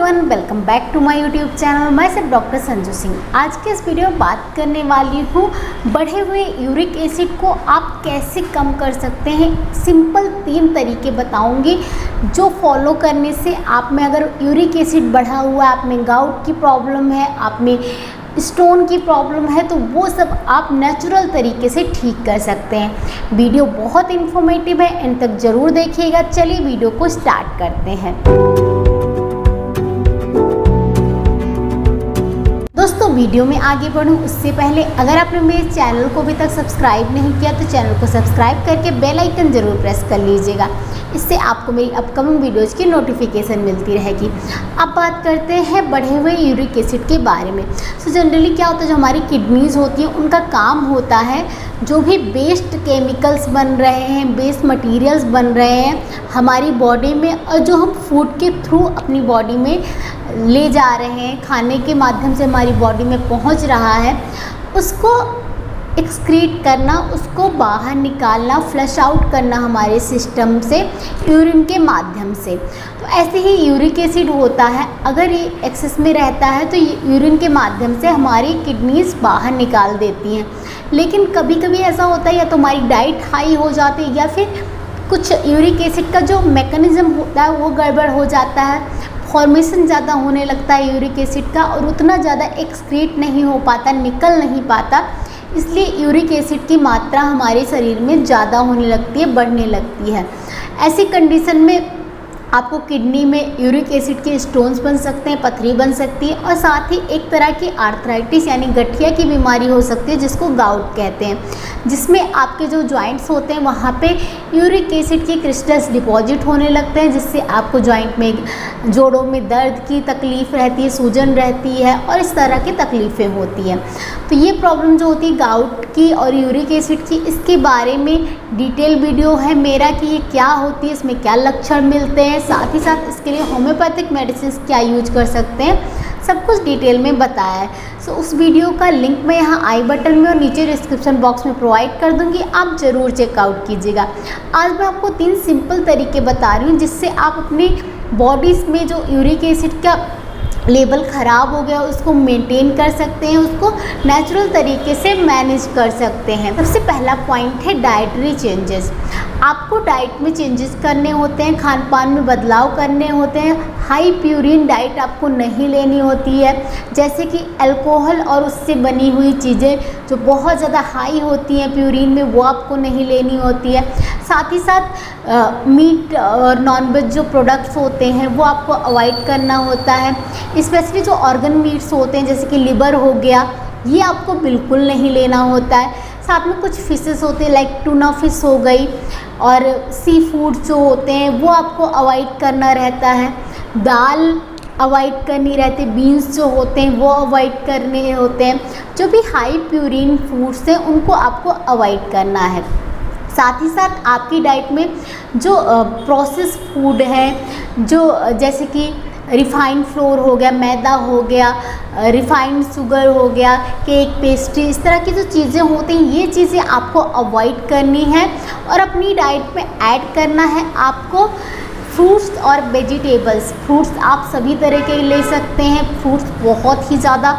Everyone, welcome back to my YouTube channel. मैं सिर्फ doctor Sanju Singh. आज के इस वीडियो में बात करने वाली हूँ बढ़े हुए यूरिक एसिड को आप कैसे कम कर सकते हैं। सिंपल 3 तरीके बताऊंगी जो फॉलो करने से आप में अगर यूरिक एसिड बढ़ा हुआ है, आप में गाउट की प्रॉब्लम है, आप में स्टोन की प्रॉब्लम है, तो वो सब आप नेचुरल तरीके से ठीक कर सकते हैं। वीडियो बहुत इन्फॉर्मेटिव है, एंड तक ज़रूर देखिएगा। चलिए वीडियो को स्टार्ट करते हैं। दोस्तों, वीडियो में आगे बढ़ूं उससे पहले अगर आपने मेरे चैनल को अभी तक सब्सक्राइब नहीं किया तो चैनल को सब्सक्राइब करके बेल आइकन ज़रूर प्रेस कर लीजिएगा। इससे आपको मेरी अपकमिंग वीडियोज़ की नोटिफिकेशन मिलती रहेगी। अब बात करते हैं बढ़े हुए यूरिक एसिड के बारे में। सो जनरली क्या होता है, जो हमारी किडनीज़ होती हैं उनका काम होता है जो भी वेस्ट केमिकल्स बन रहे हैं, वेस्ट मटेरियल्स बन रहे हैं हमारी बॉडी में, और जो हम फूड के थ्रू अपनी बॉडी में ले जा रहे हैं, खाने के माध्यम से हमारी बॉडी में पहुंच रहा है, उसको एक्सक्रीट करना, उसको बाहर निकालना, फ्लश आउट करना हमारे सिस्टम से यूरिन के माध्यम से। तो ऐसे ही यूरिक एसिड होता है, अगर ये एक्सेस में रहता है तो ये यूरिन के माध्यम से हमारी किडनीज बाहर निकाल देती हैं। लेकिन कभी कभी ऐसा होता है या तो हमारी डाइट हाई हो जाती है या फिर कुछ यूरिक एसिड का जो मैकेनिज़्म होता है वो गड़बड़ हो जाता है, फॉर्मेशन ज़्यादा होने लगता है यूरिक एसिड का और उतना ज़्यादा एक्सक्रीट नहीं हो पाता, निकल नहीं पाता। इसलिए यूरिक एसिड की मात्रा हमारे शरीर में ज़्यादा होने लगती है, बढ़ने लगती है। ऐसी कंडीशन में आपको किडनी में यूरिक एसिड के स्टोन्स बन सकते हैं, पथरी बन सकती है, और साथ ही एक तरह की आर्थराइटिस यानी गठिया की बीमारी हो सकती है जिसको गाउट कहते हैं, जिसमें आपके जो जॉइंट्स होते हैं वहाँ पे यूरिक एसिड के क्रिस्टल्स डिपॉजिट होने लगते हैं, जिससे आपको जॉइंट में, जोड़ों में दर्द की तकलीफ़ रहती है, सूजन रहती है और इस तरह की तकलीफ़ें होती हैं। तो ये प्रॉब्लम जो होती है गाउट की और यूरिक एसिड की, इसके बारे में डिटेल वीडियो है मेरा कि ये क्या होती है, इसमें क्या लक्षण मिलते हैं, साथ ही साथ इसके लिए होम्योपैथिक मेडिसिन क्या यूज कर सकते हैं, सब कुछ डिटेल में बताया है। सो उस वीडियो का लिंक मैं यहाँ आई बटन में और नीचे डिस्क्रिप्शन बॉक्स में प्रोवाइड कर दूँगी, आप ज़रूर चेकआउट कीजिएगा। आज मैं आपको 3 सिंपल तरीके बता रही हूँ जिससे आप अपनी बॉडीज़ में जो यूरिक एसिड का लेवल ख़राब हो गया उसको मेंटेन कर सकते हैं, उसको नेचुरल तरीके से मैनेज कर सकते हैं। सबसे पहला पॉइंट है डाइटरी चेंजेस। आपको डाइट में चेंजेस करने होते हैं, खान पान में बदलाव करने होते हैं। हाई प्यूरिन डाइट आपको नहीं लेनी होती है, जैसे कि अल्कोहल और उससे बनी हुई चीज़ें जो बहुत ज़्यादा हाई होती हैं प्यूरिन में, वो आपको नहीं लेनी होती है। साथ ही साथ मीट और नॉनवेज जो प्रोडक्ट्स होते हैं वो आपको अवॉइड करना होता है। स्पेशली जो ऑर्गन मीट्स होते हैं जैसे कि लिवर हो गया, ये आपको बिल्कुल नहीं लेना होता है। साथ में कुछ फिशेस होते हैं लाइक टूना फिश हो गई, और सी फूड जो होते हैं वो आपको अवॉइड करना रहता है। दाल अवॉइड करनी रहती है, बीन्स जो होते हैं वो अवॉइड करने होते हैं। जो भी हाई प्यूरिन फूड्स हैं उनको आपको अवॉइड करना है। साथ ही साथ आपकी डाइट में जो प्रोसेस फूड है, जो जैसे कि रिफाइंड फ्लोर हो गया, मैदा हो गया, रिफाइंड शुगर हो गया, केक, पेस्ट्री, इस तरह की जो चीज़ें होती हैं ये चीज़ें आपको अवॉइड करनी है। और अपनी डाइट में ऐड करना है आपको फ्रूट्स और वेजिटेबल्स। फ्रूट्स आप सभी तरह के ले सकते हैं, फ्रूट्स बहुत ही ज़्यादा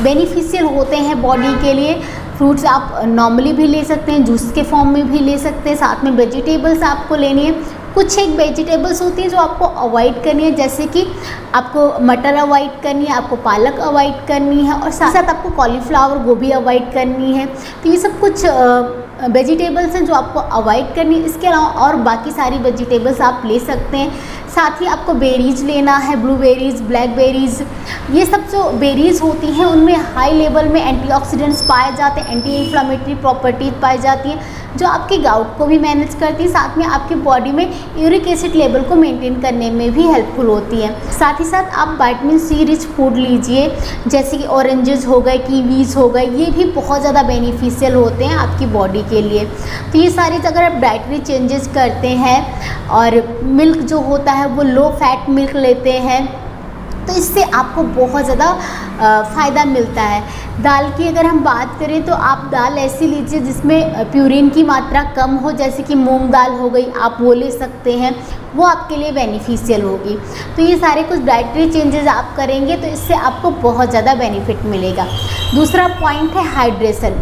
बेनिफिशियल होते हैं बॉडी के लिए। फ्रूट्स आप नॉर्मली भी ले सकते हैं, जूस के फॉर्म में भी ले सकते हैं। साथ में वेजिटेबल्स आपको लेनी है। कुछ एक वेजिटेबल्स होती हैं जो आपको अवॉइड करनी है, जैसे कि आपको मटर अवॉइड करनी है, आपको पालक अवॉइड करनी है, और साथ साथ आपको कॉलीफ्लावर, गोभी अवॉइड करनी है। तो ये सब कुछ वेजिटेबल्स हैं जो आपको अवॉइड करनी है। इसके अलावा और बाकी सारी वेजिटेबल्स आप ले सकते हैं। साथ ही आपको बेरीज लेना है, ब्लूबेरीज, ब्लैकबेरीज, ये सब जो बेरीज होती हैं उनमें हाई लेवल में एंटीऑक्सीडेंट्स पाए जाते हैं, एंटी इन्फ्लामेटरी प्रॉपर्टीज पाई जाती हैं जो आपके गाउट को भी मैनेज करती है, साथ में आपकी बॉडी में यूरिक एसिड लेवल को मेंटेन करने में भी हेल्पफुल होती है। साथ ही साथ आप विटामिन सी रिच फूड लीजिए, जैसे कि ऑरेंजेस हो गए, कीवीज हो गए, ये भी बहुत ज़्यादा बेनिफिशियल होते हैं आपकी बॉडी के लिए। तो ये सारे अगर आप डाइटरी चेंजेस करते हैं, और मिल्क जो होता है वो लो फैट मिल्क लेते हैं, तो इससे आपको बहुत ज़्यादा फ़ायदा मिलता है। दाल की अगर हम बात करें तो आप दाल ऐसी लीजिए जिसमें प्यूरिन की मात्रा कम हो, जैसे कि मूंग दाल हो गई, आप वो ले सकते हैं, वो आपके लिए बेनिफिशियल होगी। तो ये सारे कुछ डाइटरी चेंजेस आप करेंगे तो इससे आपको बहुत ज़्यादा बेनिफिट मिलेगा। दूसरा पॉइंट है हाइड्रेशन।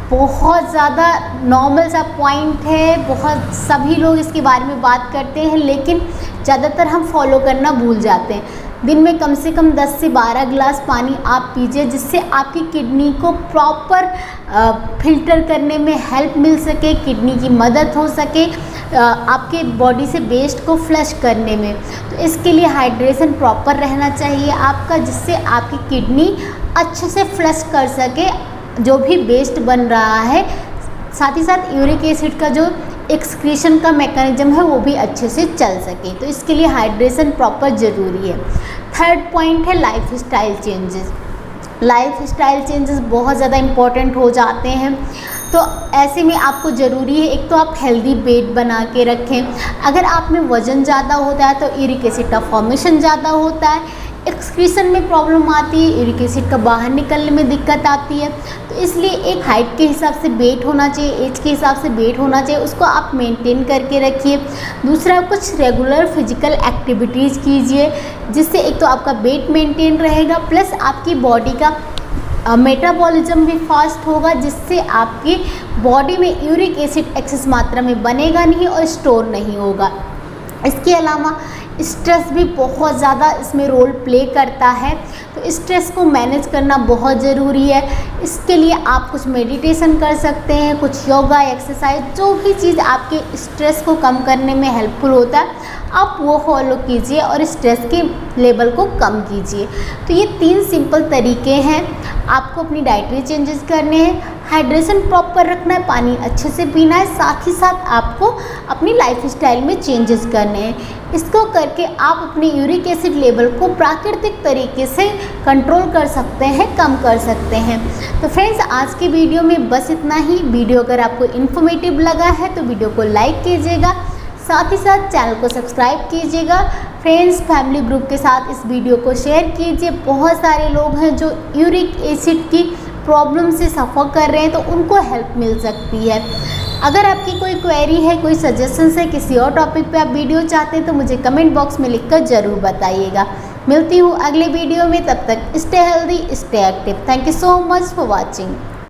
बहुत ज़्यादा नॉर्मल सा पॉइंट है, बहुत सभी लोग इसके बारे में बात करते हैं, लेकिन ज़्यादातर हम फॉलो करना भूल जाते हैं। दिन में कम से कम 10 से 12 गिलास पानी आप पीजिए, जिससे आपकी किडनी को प्रॉपर फिल्टर करने में हेल्प मिल सके, किडनी की मदद हो सके आपके बॉडी से वेस्ट को फ्लश करने में। तो इसके लिए हाइड्रेशन प्रॉपर रहना चाहिए आपका, जिससे आपकी किडनी अच्छे से फ्लश कर सके जो भी वेस्ट बन रहा है। साथ ही साथ यूरिक एसिड का जो एक्सक्रीशन का मैकेनिज्म है वो भी अच्छे से चल सके, तो इसके लिए हाइड्रेशन प्रॉपर ज़रूरी है। थर्ड पॉइंट है life style changes. Life style changes बहुत ज़्यादा इम्पॉर्टेंट हो जाते हैं, तो ऐसे में आपको ज़रूरी है एक तो आप हेल्दी वेट बना के रखें। अगर आप में वज़न ज़्यादा होता है तो यूरिक एसिड का फॉर्मेशन ज़्यादा होता है, एक्सक्रीशन में प्रॉब्लम आती है, यूरिक एसिड का बाहर निकलने में दिक्कत आती है। तो इसलिए एक हाइट के हिसाब से वेट होना चाहिए, एज के हिसाब से वेट होना चाहिए, उसको आप मेंटेन करके रखिए। दूसरा, कुछ रेगुलर फिजिकल एक्टिविटीज़ कीजिए, जिससे एक तो आपका वेट मेंटेन रहेगा, प्लस आपकी बॉडी का मेटाबॉलिज्म भी फास्ट होगा, जिससे आपकी बॉडी में यूरिक एसिड एक्सेस मात्रा में बनेगा नहीं और स्टोर नहीं होगा। इसके अलावा स्ट्रेस भी बहुत ज़्यादा इसमें रोल प्ले करता है, तो स्ट्रेस को मैनेज करना बहुत ज़रूरी है। इसके लिए आप कुछ मेडिटेशन कर सकते हैं, कुछ योगा, एक्सरसाइज, जो भी चीज़ आपके स्ट्रेस को कम करने में हेल्पफुल होता है आप वो फॉलो कीजिए और स्ट्रेस के लेवल को कम कीजिए। तो ये 3 सिंपल तरीके हैं, आपको अपनी डाइटरी चेंजेस करने हैं, हाइड्रेशन प्रॉपर रखना है, पानी अच्छे से पीना है, साथ ही साथ आपको अपनी लाइफ स्टाइल में चेंजेस करने हैं। इसको करके आप अपने यूरिक एसिड लेवल को प्राकृतिक तरीके से कंट्रोल कर सकते हैं, कम कर सकते हैं। तो फ्रेंड्स, आज की वीडियो में बस इतना ही। वीडियो अगर आपको इन्फॉर्मेटिव लगा है तो वीडियो को लाइक कीजिएगा, साथ ही साथ चैनल को सब्सक्राइब कीजिएगा। फ्रेंड्स, फैमिली ग्रुप के साथ इस वीडियो को शेयर कीजिए। बहुत सारे लोग हैं जो यूरिक एसिड की प्रॉब्लम से सफ़र कर रहे हैं, तो उनको हेल्प मिल सकती है। अगर आपकी कोई क्वेरी है, कोई सजेशंस है, किसी और टॉपिक पे आप वीडियो चाहते हैं तो मुझे कमेंट बॉक्स में लिखकर ज़रूर बताइएगा। मिलती हूँ अगले वीडियो में, तब तक stay healthy, stay active. Thank you so much for watching.